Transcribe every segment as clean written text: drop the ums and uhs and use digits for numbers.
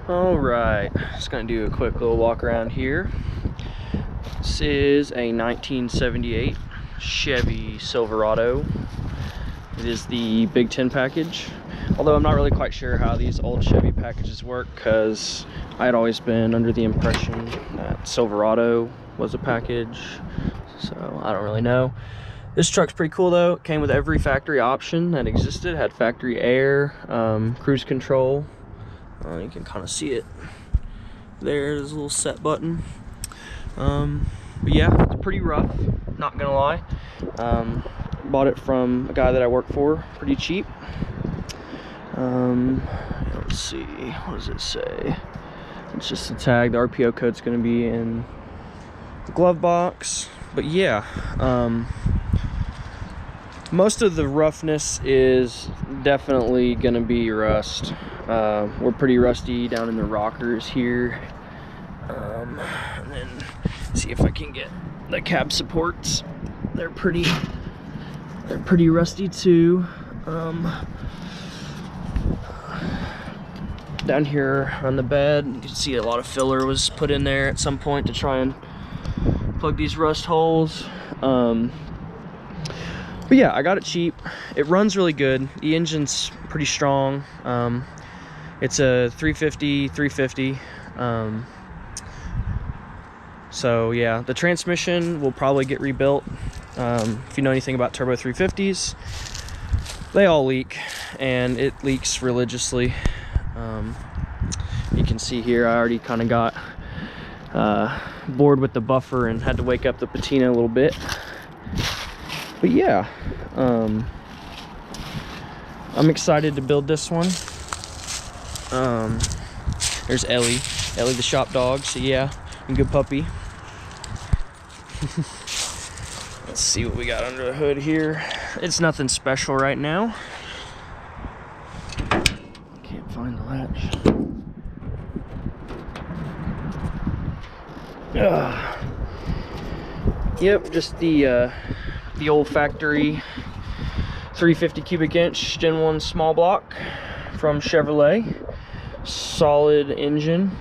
All right, just gonna do a quick little walk around here. This is a 1978 Chevy Silverado. It is the Big 10 package, although I'm not really quite sure how these old Chevy packages work, because I had always been under the impression that Silverado was a package, so I don't really know. This truck's pretty cool though. It came with every factory option that existed. It had factory air, cruise control. You can kind of see it. There's a little set button. But yeah, it's pretty rough, not gonna lie. Bought it from a guy that I work for, pretty cheap. Let's see, what does it say? It's just a tag. The RPO code's gonna be in the glove box. But yeah, most of the roughness is definitely gonna be rust. We're pretty rusty down in the rockers here. And then see if I can get the cab supports. They're pretty rusty too. Down here on the bed, you can see a lot of filler was put in there at some point to try and plug these rust holes. But yeah, I got it cheap. It runs really good. The engine's pretty strong. It's a 350. So yeah, the transmission will probably get rebuilt. If you know anything about turbo 350s, they all leak, and it leaks religiously. You can see here I already kind of got bored with the buffer and had to wake up the patina a little bit. But yeah, I'm excited to build this one. There's Ellie the shop dog. So yeah, a good puppy. Let's see what we got under the hood here. It's nothing special right now. Can't find the latch. Yep, just the old factory 350 cubic inch Gen 1 small block from Chevrolet. Solid engine.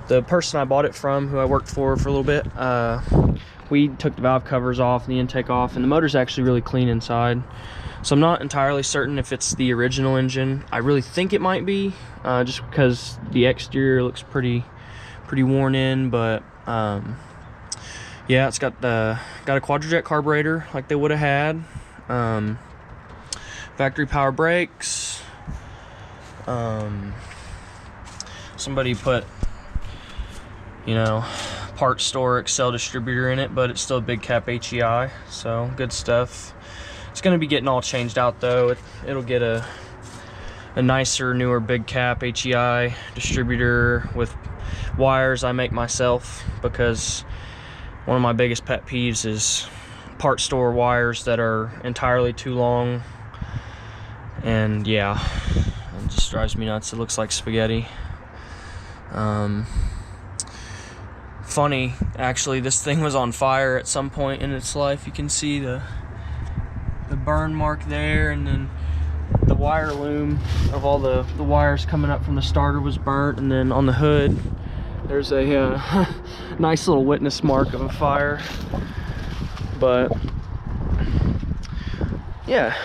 The person I bought it from, who I worked for a little bit, we took the valve covers off and the intake off, and the motor's actually really clean inside. So I'm not entirely certain if it's the original engine. I really think it might be, just because the exterior looks pretty worn in. But yeah, it's got a Quadrajet carburetor like they would have had. Factory power brakes. Somebody put, part store Excel distributor in it, but it's still a big cap HEI, so good stuff. It's going to be getting all changed out though. It'll get a nicer, newer big cap HEI distributor with wires I make myself, because one of my biggest pet peeves is part store wires that are entirely too long. And yeah, it just drives me nuts. It looks like spaghetti. Funny, actually, this thing was on fire at some point in its life. You can see the burn mark there, and then the wire loom of all the wires coming up from the starter was burnt, and then on the hood there's a nice little witness mark of a fire. But yeah,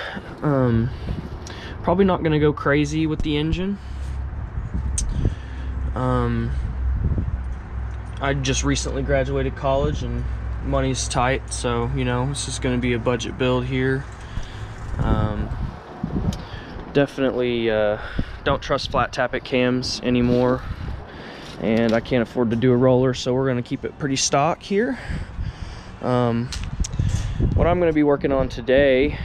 probably not gonna go crazy with the engine. I just recently graduated college and money's tight, so it's just going to be a budget build here. Definitely don't trust flat tappet cams anymore, and I can't afford to do a roller, so we're going to keep it pretty stock here. What I'm going to be working on today,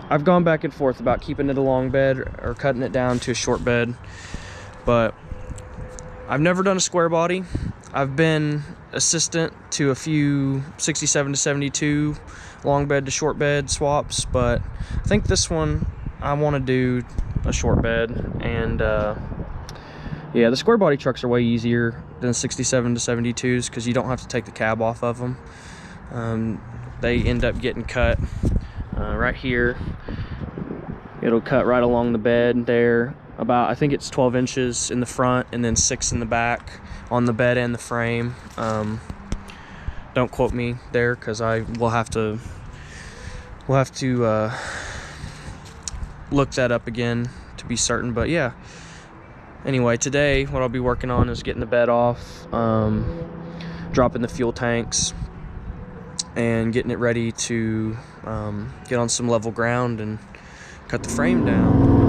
I've gone back and forth about keeping it a long bed or cutting it down to a short bed, but I've never done a square body. I've been assistant to a few 67 to 72 long bed to short bed swaps, but I think this one I want to do a short bed. And yeah, the square body trucks are way easier than 67 to 72s because you don't have to take the cab off of them. They end up getting cut right here. It'll cut right along the bed there, about, I think it's 12 inches in the front and then 6 in the back on the bed and the frame. Don't quote me there, because we'll have to look that up again to be certain. But yeah, anyway, today what I'll be working on is getting the bed off, dropping the fuel tanks, and getting it ready to get on some level ground and cut the frame down.